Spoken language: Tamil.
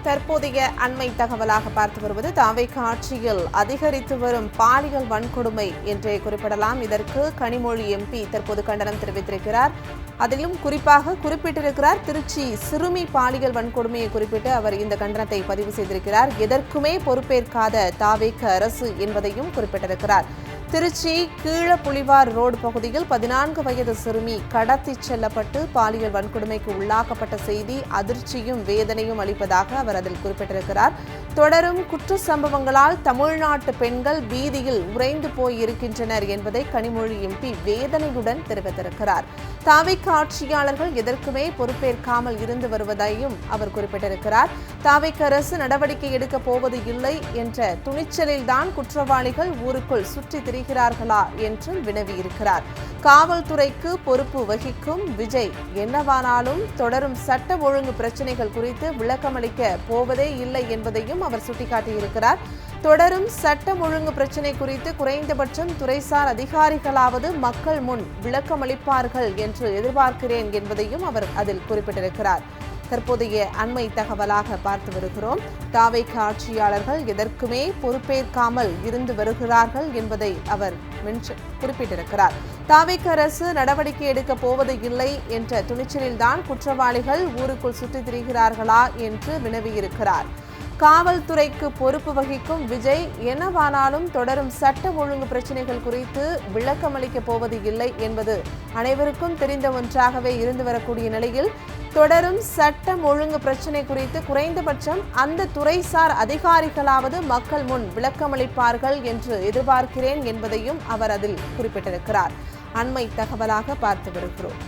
தற்போதைய அண்மை தகவலாக பார்த்து வருவது தாவேக ஆட்சியில் அதிகரித்து வரும் பாலியல் வன்கொடுமை என்றே குறிப்பிடலாம். இதற்கு கனிமொழி எம்பி தற்போது கண்டனம் தெரிவித்திருக்கிறார். அதிலும் குறிப்பாக குறிப்பிட்டிருக்கிறார் திருச்சி சிறுமி பாலியல் வன்கொடுமையை குறிப்பிட்டு அவர் இந்த கண்டனத்தை பதிவு செய்திருக்கிறார். எதற்குமே பொறுப்பேற்காத தாவேக அரசு என்பதையும் குறிப்பிட்டிருக்கிறார். திருச்சி கீழப்புலிவார் ரோடு பகுதியில் 14 வயது சிறுமி கடத்தி செல்லப்பட்டு பாலியல் வன்கொடுமைக்கு உள்ளாக்கப்பட்ட செய்தி அதிர்ச்சியும் வேதனையும் அளிப்பதாக அவர் அதில் குறிப்பிட்டிருக்கிறார். தொடரும் குற்ற சம்பவங்களால் தமிழ்நாட்டு பெண்கள் வீதியில் உறைந்து போயிருக்கின்றனர் என்பதை கனிமொழி எம்பி வேதனையுடன் தெரிவித்திருக்கிறார். தாவேக ஆட்சியாளர்கள் எதற்குமே பொறுப்பேற்காமல் இருந்து வருவதையும் அவர் குறிப்பிட்டிருக்கிறார். தாவேக அரசு நடவடிக்கை எடுக்கப் போவது இல்லை என்ற துணிச்சலில்தான் குற்றவாளிகள் ஊருக்குள் சுற்றி திரிகிறார்களா என்றும் வினவியிருக்கிறார். காவல்துறைக்கு பொறுப்பு வகிக்கும் விஜய் என்னவானாலும் தொடரும் சட்ட ஒழுங்கு பிரச்சினைகள் குறித்து விளக்கமளிக்க போவதே இல்லை என்பதையும் அவர் சுட்டிக்காட்டியிருக்கிறார். தொடரும் சட்டம் ஒழுங்கு பிரச்சினை குறித்து குறைந்தபட்சம் துறைசார் அதிகாரிகளாவது மக்கள் முன் விளக்கமளிப்பார்கள் என்று எதிர்பார்க்கிறேன் என்பதையும் அவர் அதில் குறிப்பிட்டிருக்கிறார். தற்போதைய அண்மை தகவலாக பார்த்து வருகிறோம். தாவேக ஆட்சியாளர்கள் எதற்குமே பொறுப்பேற்காமல் இருந்து வருகிறார்கள் என்பதை அவர் குறிப்பிட்டிருக்கிறார். தாவேக அரசு நடவடிக்கை எடுக்கப் போவது இல்லை என்ற துணிச்சலில்தான் குற்றவாளிகள் ஊருக்குள் சுற்றித் திரிகிறார்களா என்று வினவியிருக்கிறார். காவல்துறைக்கு பொறுப்பு வகிக்கும் விஜய் என்னவானாலும் தொடரும் சட்ட ஒழுங்கு பிரச்சினைகள் குறித்து விளக்கமளிக்கப் போவது இல்லை என்பது அனைவருக்கும் தெரிந்த ஒன்றாகவே இருந்து வரக்கூடிய நிலையில் தொடரும் சட்டம் ஒழுங்கு பிரச்சினை குறித்து குறைந்தபட்சம் அந்த துறைசார் அதிகாரிகளாவது மக்கள் முன் விளக்கமளிப்பார்கள் என்று எதிர்பார்க்கிறேன் என்பதையும் அவர் அதில் குறிப்பிட்டிருக்கிறார். அண்மை தகவலாக பார்த்து வருகிறோம்.